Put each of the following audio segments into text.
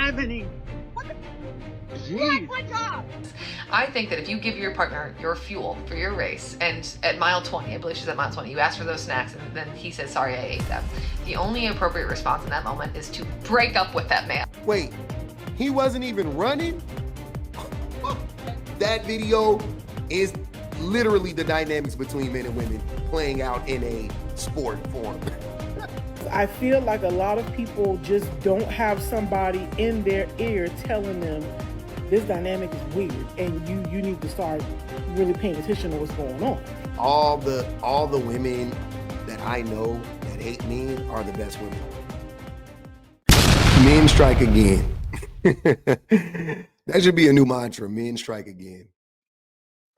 have any. Jeez. I think that if you give your partner your fuel for your race, and at mile 20, I believe she's at mile 20, you ask for those snacks and then he says, sorry, I ate them. The only appropriate response in that moment is to break up with that man. Wait, he wasn't even running? That video is literally the dynamics between men and women playing out in a sport form. I feel like a lot of people just don't have somebody in their ear telling them this dynamic is weird and you need to start really paying attention to what's going on. All the women that I know that hate men are the best women. Men strike again. That should be a new mantra. Men strike again.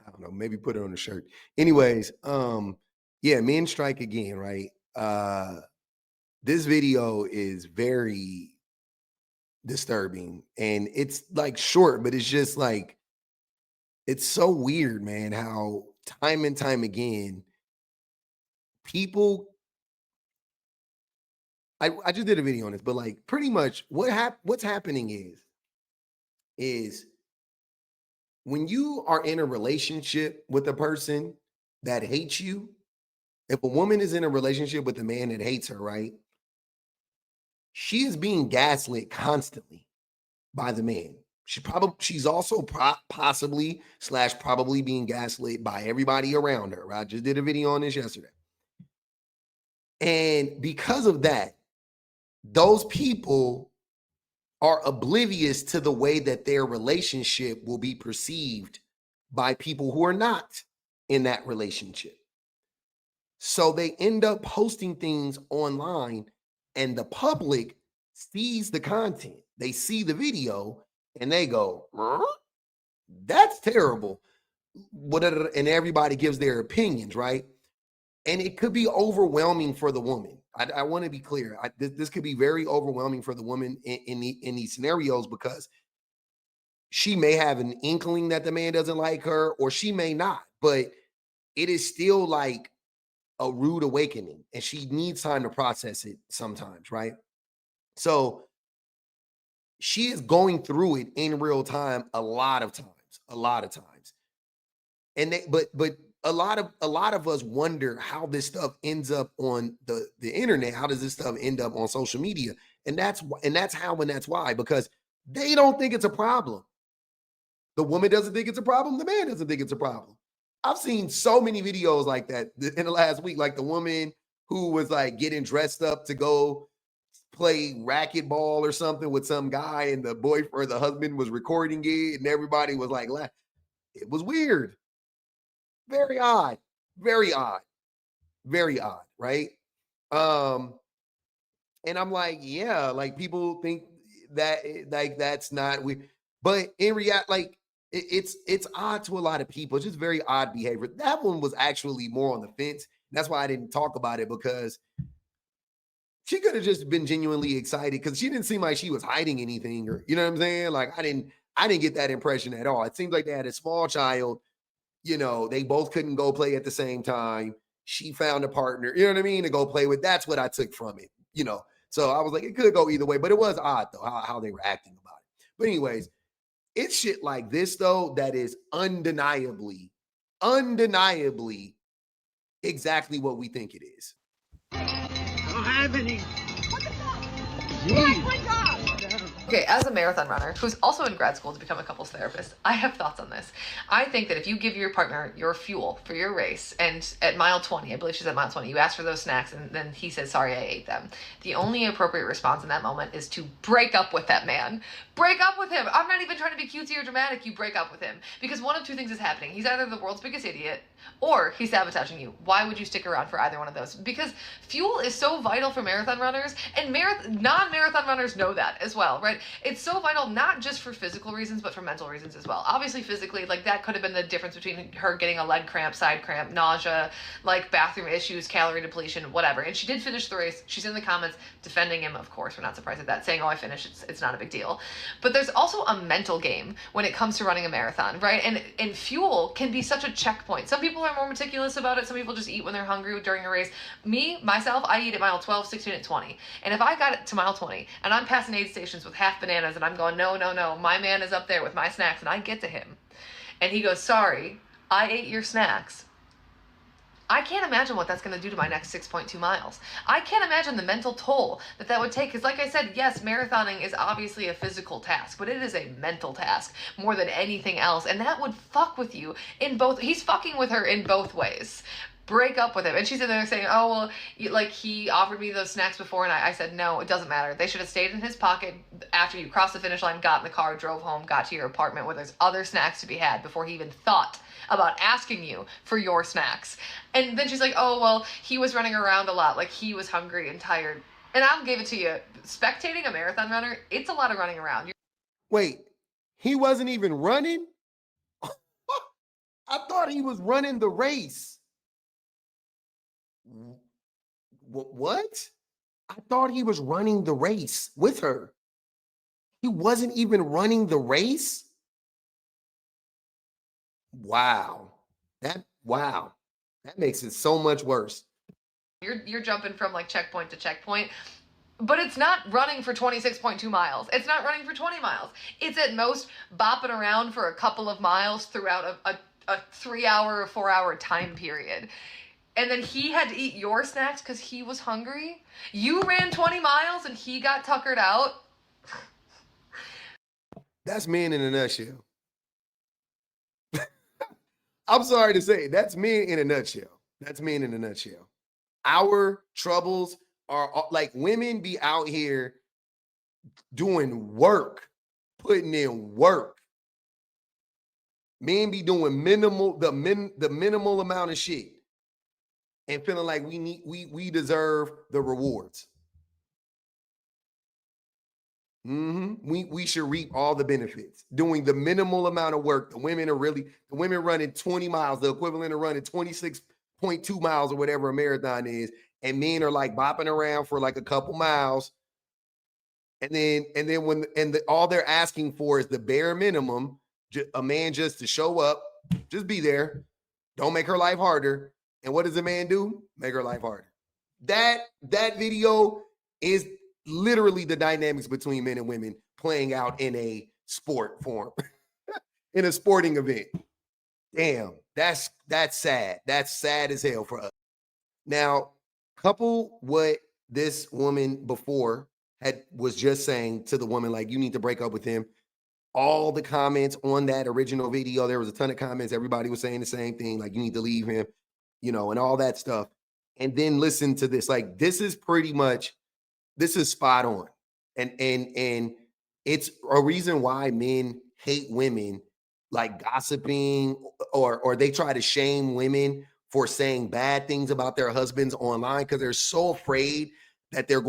I don't know, maybe put it on a shirt. Anyways, yeah, men strike again, right? This video is very disturbing, and it's like short, but it's just like, it's so weird, man, how time and time again people, I just did a video on this, but like pretty much what's happening is when you are in a relationship with a person that hates you, if a woman is in a relationship with a man that hates her, right? She is being gaslit constantly by the man. She's also possibly / probably being gaslit by everybody around her. Right? I just did a video on this yesterday. And because of that, those people are oblivious to the way that their relationship will be perceived by people who are not in that relationship. So they end up posting things online, and the public sees the content. They see the video and they go, that's terrible. And everybody gives their opinions, right? And it could be overwhelming for the woman. I want to be clear. This could be very overwhelming for the woman in these scenarios, because she may have an inkling that the man doesn't like her, or she may not, but it is still like a rude awakening, and she needs time to process it sometimes, right? So she is going through it in real time a lot of times. And but a lot of us wonder how this stuff ends up on the internet. How does this stuff end up on social media? And that's why, because they don't think it's a problem. The woman doesn't think it's a problem. The man doesn't think it's a problem. I've seen so many videos like that in the last week, like the woman who was like getting dressed up to go play racquetball or something with some guy, and the boyfriend or the husband was recording it, and everybody was like, it was weird. Very odd, right? And I'm like, yeah, like people think that like that's not weird, but in reality, like it's odd to a lot of people. It's just very odd behavior. That one was actually more on the fence. That's why I didn't talk about it, because she could have just been genuinely excited, because she didn't seem like she was hiding anything, or you know what I'm saying? Like I didn't get that impression at all. It seems like they had a small child. You know, they both couldn't go play at the same time. She found a partner, you know what I mean, to go play with. That's what I took from it, you know. So I was like, it could go either way, but it was odd though how they were acting about it. But anyways, it's shit like this though that is undeniably exactly what we think it is. I don't have any. What the fuck? Jeez. Break up! Okay, as a marathon runner who's also in grad school to become a couples therapist, I have thoughts on this. I think that if you give your partner your fuel for your race, and at mile 20, I believe she's at mile 20, you ask for those snacks and then he says, sorry, I ate them. The only appropriate response in that moment is to break up with that man. Break up with him. I'm not even trying to be cutesy or dramatic. You break up with him. Because one of two things is happening. He's either the world's biggest idiot or he's sabotaging you. Why would you stick around for either one of those? Because fuel is so vital for marathon runners, and non-marathon runners know that as well, right? It's so vital not just for physical reasons, but for mental reasons as well. Obviously, physically, like that could have been the difference between her getting a leg cramp, side cramp, nausea, like bathroom issues, calorie depletion, whatever. And she did finish the race. She's in the comments defending him, of course. We're not surprised at that, saying, oh, I finished. It's not a big deal. But there's also a mental game when it comes to running a marathon, right? And fuel can be such a checkpoint. Some people are more meticulous about it. Some people just eat when they're hungry during a race. Myself, I eat at mile 12, 16, and 20. And if I got it to mile 20 and I'm passing aid stations with half half bananas, and I'm going, no, no, no, my man is up there with my snacks, and I get to him. And he goes, sorry, I ate your snacks. I can't imagine what that's going to do to my next 6.2 miles. I can't imagine the mental toll that would take. Because like I said, yes, marathoning is obviously a physical task, but it is a mental task more than anything else. And that would fuck with you in both. He's fucking with her in both ways. Break up with him. And she's in there saying, oh, well, like he offered me those snacks before. And I said, no, it doesn't matter. They should have stayed in his pocket after you crossed the finish line, got in the car, drove home, got to your apartment where there's other snacks to be had before he even thought about asking you for your snacks. And then she's like, oh, well, he was running around a lot. Like he was hungry and tired. And I'll give it to you. Spectating a marathon runner, it's a lot of running around. Wait, he wasn't even running? I thought he was running the race. What? I thought he was running the race with her. He wasn't even running the race? Wow. That makes it so much worse. You're jumping from like checkpoint to checkpoint, but it's not running for 26.2 miles. It's not running for 20 miles. It's at most bopping around for a couple of miles throughout a 3 hour or 4 hour time period. And then he had to eat your snacks because he was hungry. You ran 20 miles and he got tuckered out. That's men in a nutshell. I'm sorry to say, that's men in a nutshell. That's men in a nutshell. Our troubles are like women be out here doing work, putting in work. Men be doing the minimal amount of shit and feeling like we deserve the rewards. We should reap all the benefits doing the minimal amount of work. The women running 20 miles, the equivalent of running 26.2 miles or whatever a marathon is, and men are like bopping around for like a couple miles, and then all they're asking for is the bare minimum, a man just to show up, just be there, don't make her life harder. And what does a man do? Make her life harder. That video is literally the dynamics between men and women playing out in a sport form, in a sporting event. Damn, that's sad. That's sad as hell for us. Now, couple what this woman before was just saying to the woman, like, you need to break up with him. All the comments on that original video, there was a ton of comments. Everybody was saying the same thing, like, you need to leave him, and all that stuff. And then listen to this. Like, this is spot on. And it's a reason why men hate women, like gossiping, or they try to shame women for saying bad things about their husbands online, because they're so afraid that the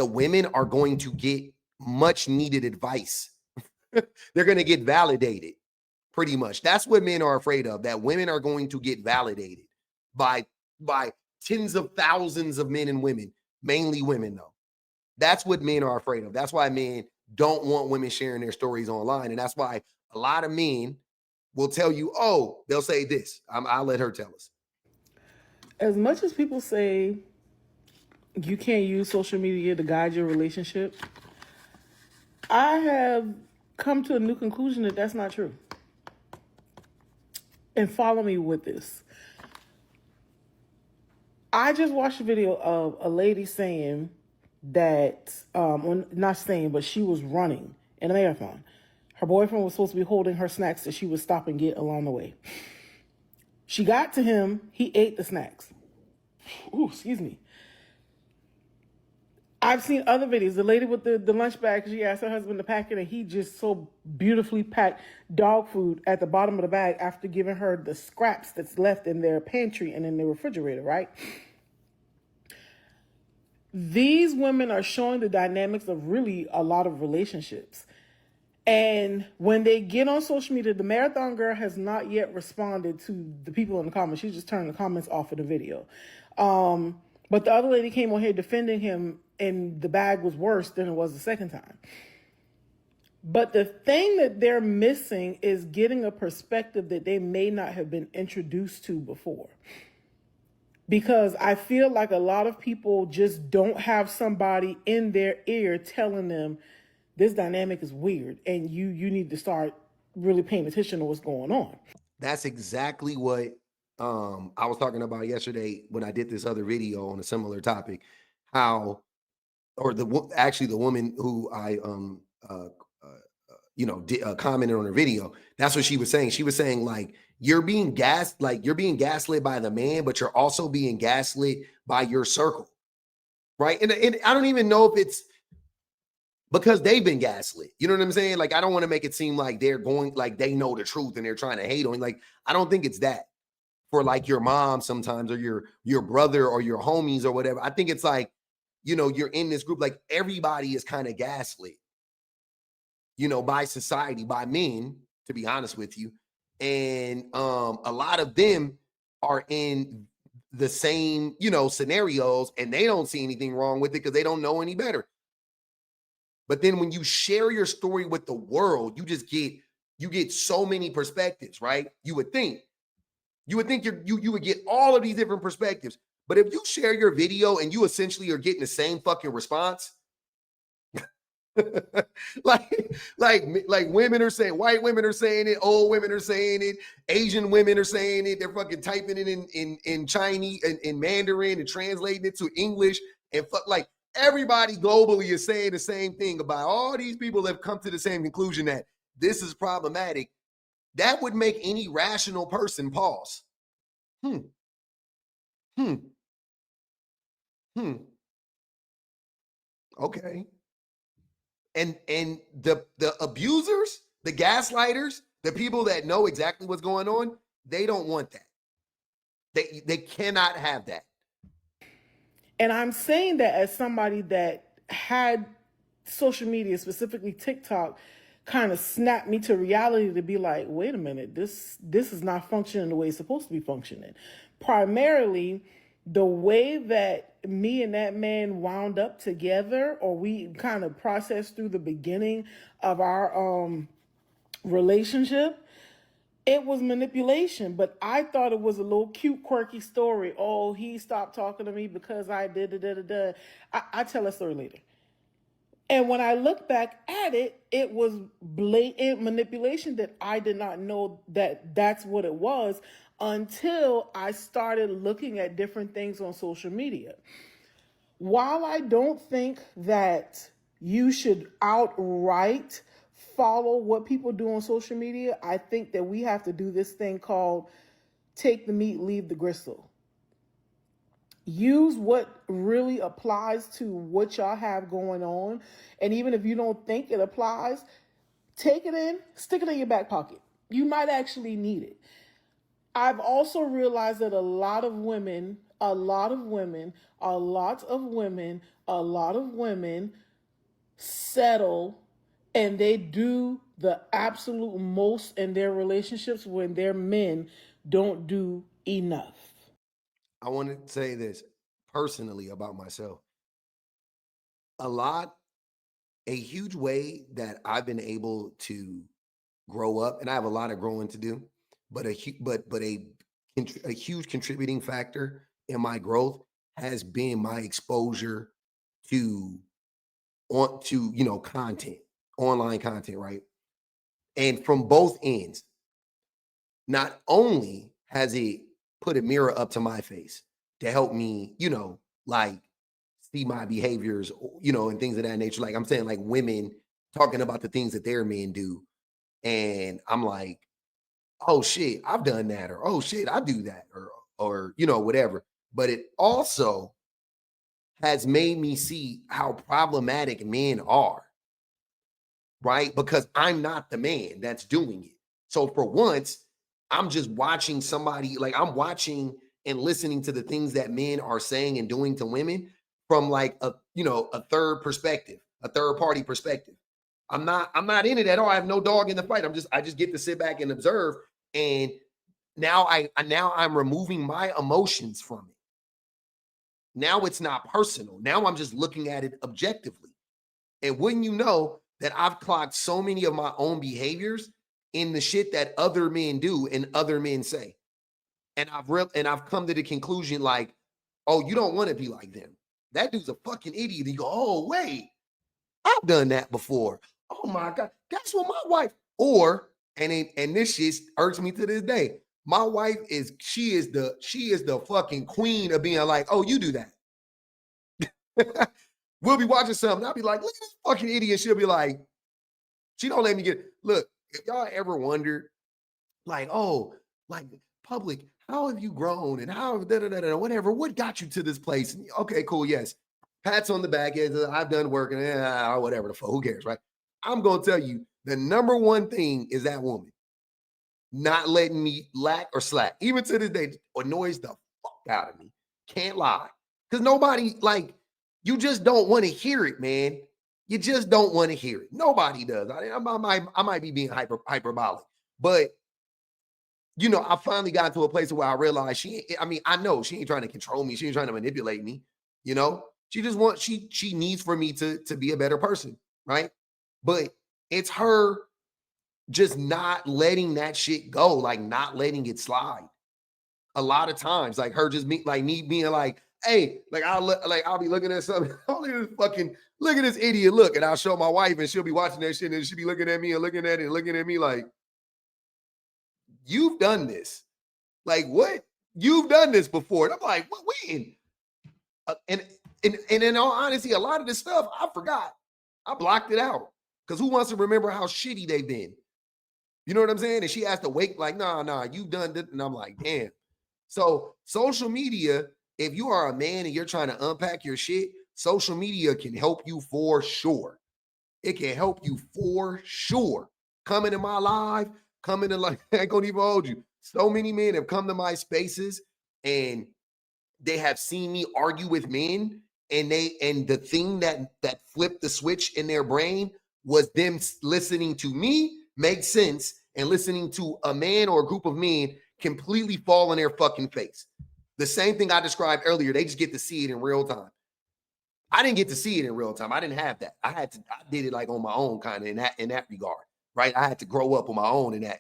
women are going to get much needed advice. They're going to get validated, pretty much. That's what men are afraid of, that women are going to get validated by tens of thousands of men and women, mainly women, though. That's what men are afraid of. That's why men don't want women sharing their stories online. And that's why a lot of men will tell you, oh, they'll say this. I'll let her tell us. As much as people say you can't use social media to guide your relationship, I have come to a new conclusion that that's not true. And follow me with this. I just watched a video of a lady saying that, not saying, but she was running in a marathon. Her boyfriend was supposed to be holding her snacks that she would stop and get along the way. She got to him. He ate the snacks. Ooh, excuse me. I've seen other videos. The lady with the lunch bag, she asked her husband to pack it, and he just so beautifully packed dog food at the bottom of the bag after giving her the scraps that's left in their pantry and in their refrigerator, right? These women are showing the dynamics of really a lot of relationships. And when they get on social media, the marathon girl has not yet responded to the people in the comments. She just turned the comments off of the video. But the other lady came on here defending him, and the bag was worse than it was the second time. But the thing that they're missing is getting a perspective that they may not have been introduced to before. because I feel like a lot of people just don't have somebody in their ear telling them this dynamic is weird and you need to start really paying attention to what's going on. That's exactly what I was talking about yesterday when I did this other video on a similar topic. How, or actually the woman who I commented on her video. That's what she was saying. She was saying like you're being gaslit by the man, but you're also being gaslit by your circle, right? And I don't even know if it's because they've been gaslit. You know what I'm saying? Like, I don't want to make it seem like they're going, like they know the truth and they're trying to hate on you. Like, I don't think it's that for like your mom sometimes, or your brother or your homies or whatever. I think it's like, you're in this group, like everybody is kind of gaslit, by society, by men, to be honest with you. And a lot of them are in the same, scenarios, and they don't see anything wrong with it because they don't know any better. But then when you share your story with the world, you get so many perspectives, right? You would think you would get all of these different perspectives. But if you share your video and you essentially are getting the same fucking response, like women are saying, white women are saying it, old women are saying it, Asian women are saying it, they're fucking typing it in Chinese and in Mandarin and translating it to English, and everybody globally is saying the same thing about all these people have come to the same conclusion that this is problematic. That would make any rational person pause. Okay. And the abusers, the gaslighters, the people that know exactly what's going on, they don't want that. They cannot have that. And I'm saying that as somebody that had social media, specifically TikTok, kind of snapped me to reality to be like, wait a minute, this is not functioning the way it's supposed to be functioning. Primarily, the way that me and that man wound up together, or we kind of processed through the beginning of our relationship, it was manipulation. But I thought it was a little cute, quirky story. Oh, he stopped talking to me because I did da. I tell that story later. And when I look back at it, it was blatant manipulation that I did not know that that's what it was until I started looking at different things on social media. While I don't think that you should outright follow what people do on social media, I think that we have to do this thing called take the meat, leave the gristle. Use what really applies to what y'all have going on. And even if you don't think it applies, take it in, stick it in your back pocket. You might actually need it. I've also realized that a lot of women settle, and they do the absolute most in their relationships when their men don't do enough. I want to say this personally about myself. A huge way that I've been able to grow up, and I have a lot of growing to do, but a huge contributing factor in my growth has been my exposure to content, online content, right? And from both ends, not only has it put a mirror up to my face to help me, see my behaviors, and things of that nature. Like I'm saying, like women talking about the things that their men do. And I'm like, oh shit, I've done that, or oh shit, I do that, or whatever. But it also has made me see how problematic men are, right? Because I'm not the man that's doing it. So for once, I'm just watching somebody, like I'm watching and listening to the things that men are saying and doing to women from like a third perspective, a third party perspective. I'm not in it at all. I have no dog in the fight. I just get to sit back and observe. And now I'm removing my emotions from it. Now it's not personal. Now I'm just looking at it objectively. And wouldn't you know that I've clocked so many of my own behaviors in the shit that other men do and other men say. And I've come to the conclusion, like, oh, you don't want to be like them. That dude's a fucking idiot. You go, oh, wait, I've done that before. Oh my God. Guess what my wife, and this shit irks me to this day. My wife she is the fucking queen of being like, oh, you do that. We'll be watching something. I'll be like, look at this fucking idiot. She'll be like, she don't let me get, look, if y'all ever wondered, like, oh, like, public, how have you grown and how whatever, what got you to this place? Okay, cool, yes. Pats on the back, I've done work and whatever the fuck, who cares, right? I'm gonna tell you, the number one thing is that woman not letting me lack or slack. Even to this day, annoys the fuck out of me. Can't lie. Because nobody, like, you just don't want to hear it, man. You just don't want to hear it. Nobody does. I might be being hyperbolic, but you know, I finally got to a place where I realized I know she ain't trying to control me. She ain't trying to manipulate me. You know, she just wants, she needs for me to be a better person, right? But it's her just not letting that shit go, like not letting it slide. A lot of times, like her just me being like, hey, like I'll be looking at something. Look at this idiot look, and I'll show my wife, and she'll be watching that shit, and she'll be looking at me and looking at it and looking at me like, you've done this. Like, what? You've done this before. And I'm like, what? When? And in all honesty, a lot of this stuff I forgot. I blocked it out because who wants to remember how shitty they've been? You know what I'm saying? And she has to wake like, nah, you've done this. And I'm like, damn. So social media, if you are a man and you're trying to unpack your shit, social media can help you for sure. It can help you for sure. Come into my live, come into like, I ain't gonna even hold you. So many men have come to my spaces and they have seen me argue with men, and the thing that flipped the switch in their brain was them listening to me make sense and listening to a man or a group of men completely fall on their fucking face. The same thing I described earlier. They just get to see it in real time. I didn't get to see it in real time. I didn't have that. I did it like on my own kind of in that regard, right? I had to grow up on my own in that.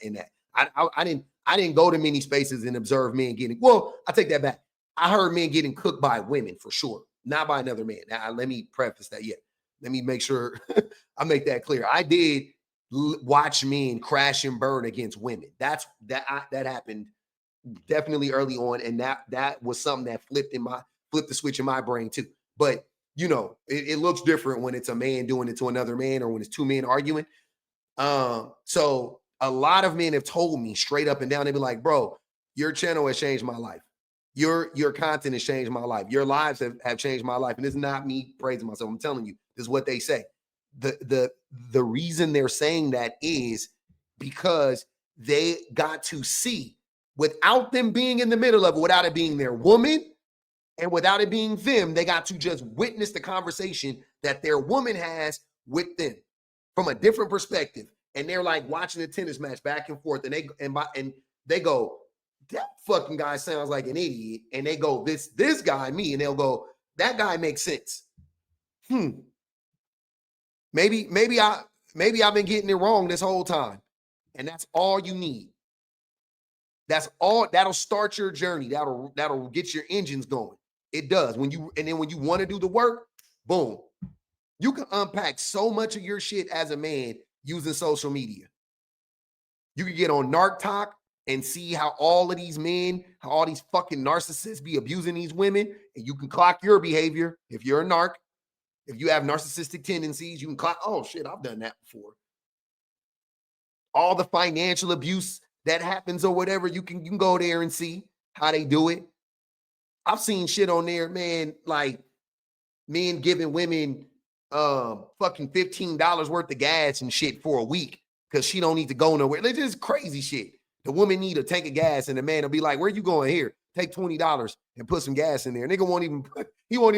I didn't go to many spaces and observe men getting, well, I take that back. I heard men getting cooked by women for sure, not by another man. Now, let me preface that yet. Let me make sure I make that clear. I did watch men crash and burn against women. That happened definitely early on, and that was something that flipped the switch in my brain too. But you know, it looks different when it's a man doing it to another man or when it's two men arguing. So a lot of men have told me straight up and down, they be like, bro, your channel has changed my life. Your content has changed my life. Your lives have changed my life. And it's not me praising myself. I'm telling you, this is what they say. The reason they're saying that is because they got to see, without them being in the middle of it, without it being their woman and without it being them, they got to just witness the conversation that their woman has with them from a different perspective. And they're like watching a tennis match back and forth, and they go, that fucking guy sounds like an idiot. And they go, this guy, me, and they'll go, that guy makes sense. Maybe I've been getting it wrong this whole time. And that's all you need. That's all. That'll start your journey. That'll get your engines going. It does. When you want to do the work, boom. You can unpack so much of your shit as a man using social media. You can get on Narc Talk and see how all these fucking narcissists be abusing these women, and you can clock your behavior. If you're a narc, if you have narcissistic tendencies, you can clock, oh shit, I've done that before. All the financial abuse that happens or whatever, you can go there and see how they do it. I've seen shit on there, man, like men giving women fucking $15 worth of gas and shit for a week because she don't need to go nowhere. It's just crazy shit. The woman need a tank of gas, and the man will be like, where you going? Here, take $20 and put some gas in there. Nigga won't even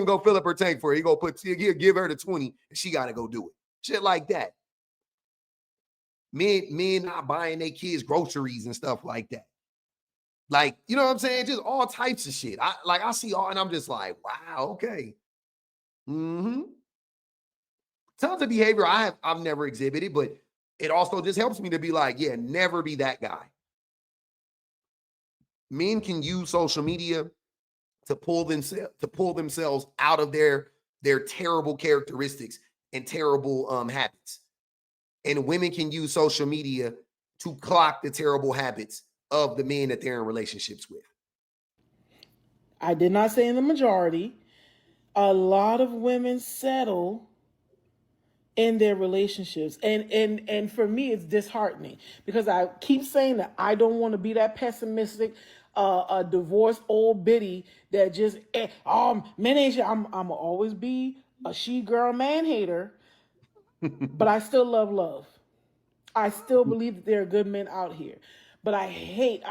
go fill up her tank for her. He'll give her the 20 and she got to go do it. Shit like that. Men not buying their kids groceries and stuff like that. Like, you know what I'm saying? Just all types of shit. I see all, and I'm just like, wow, okay. Tons of behavior I've never exhibited, but it also just helps me to be like, yeah, never be that guy. Men can use social media to pull themselves out of their terrible characteristics and terrible habits. And women can use social media to clock the terrible habits of the men that they're in relationships with. I did not say in the majority. A lot of women settle in their relationships, and for me it's disheartening, because I keep saying that I don't want to be that pessimistic a divorced old biddy that just men ain't shit. I'm always be a she girl man hater, but I still love. I still believe that there are good men out here. But I hate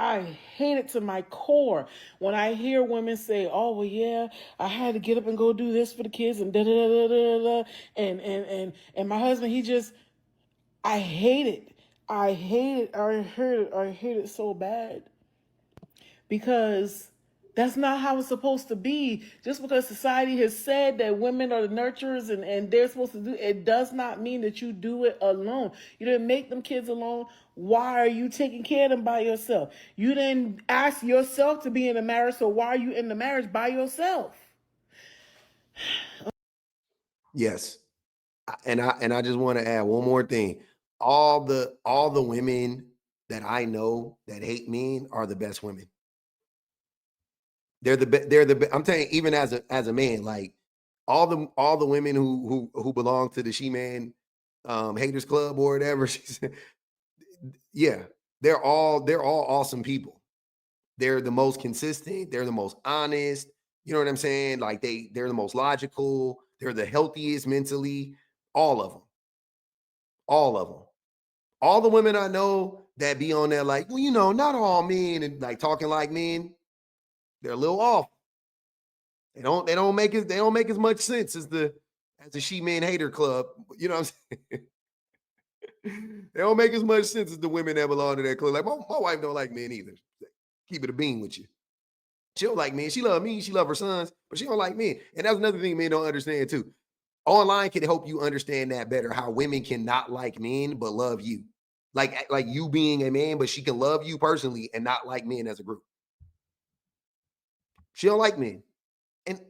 it to my core when I hear women say, "Oh well, yeah, I had to get up and go do this for the kids and da da da da da," and my husband, he just, I hate it. I hate it so bad, because that's not how it's supposed to be. Just because society has said that women are the nurturers and they're supposed to do it, does not mean that you do it alone. You didn't make them kids alone. Why are you taking care of them by yourself? You didn't ask yourself to be in a marriage, so why are you in the marriage by yourself? Yes. And I just want to add one more thing. All the women that I know that hate men are the best women. They're I'm telling you, even as a man, like all the women who belong to the She-Man haters club or whatever, yeah, they're all awesome people. They're the most consistent, they're the most honest, you know what I'm saying? Like they're the most logical, they're the healthiest mentally, all of them. All of them. All the women I know that be on there like, well, you know, not all men and like talking like men, they're a little off. They don't make as much sense as the She-Man hater club. You know what I'm saying? They don't make as much sense as the women that belong to that club. Like my wife don't like men either. Keep it a bean with you. She don't like men. She love me. She love her sons, but she don't like men. And that's another thing men don't understand too. Online can help you understand that better. How women cannot like men but love you, like you being a man, but she can love you personally and not like men as a group. She don't like men. And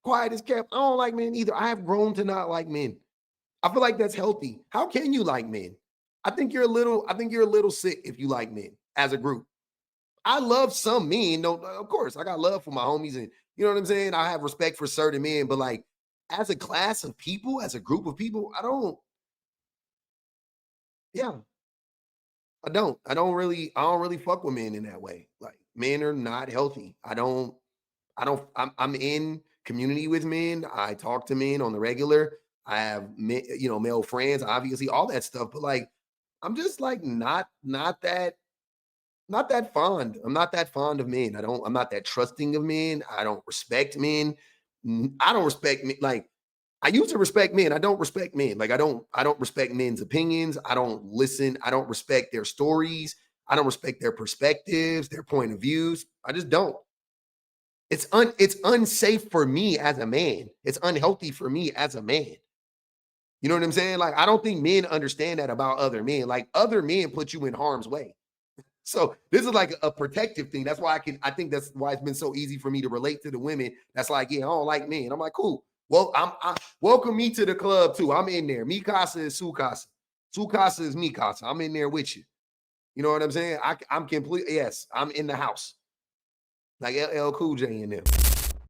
quiet as kept, I don't like men either. I have grown to not like men. I feel like that's healthy. How can you like men? I think you're a little sick if you like men as a group. I love some men. No, of course, I got love for my homies, and you know what I'm saying? I have respect for certain men, but like as a class of people, as a group of people, I don't I don't really fuck with men in that way. Like men are not healthy. I'm in community with men. I talk to men on the regular. I have men, male friends, obviously, all that stuff. But like, I'm just like not that fond. I'm not that fond of men. I'm not that trusting of men. I don't respect men. I don't respect men. Like I used to respect men. I don't respect men. Like I don't respect men's opinions. I don't listen. I don't respect their stories. I don't respect their perspectives, their point of views. I just don't. It's unsafe for me as a man. It's unhealthy for me as a man. You know what I'm saying? Like, I don't think men understand that about other men. Like, other men put you in harm's way. So this is like a protective thing. That's why I think that's why it's been so easy for me to relate to the women. That's like, yeah, I don't like men. I'm like, cool. Well, I welcome me to the club too. I'm in there. Mi casa is su casa. Su casa is mi casa. I'm in there with you. You know what I'm saying? I'm complete. Yes, I'm in the house. Like LL Cool J in there.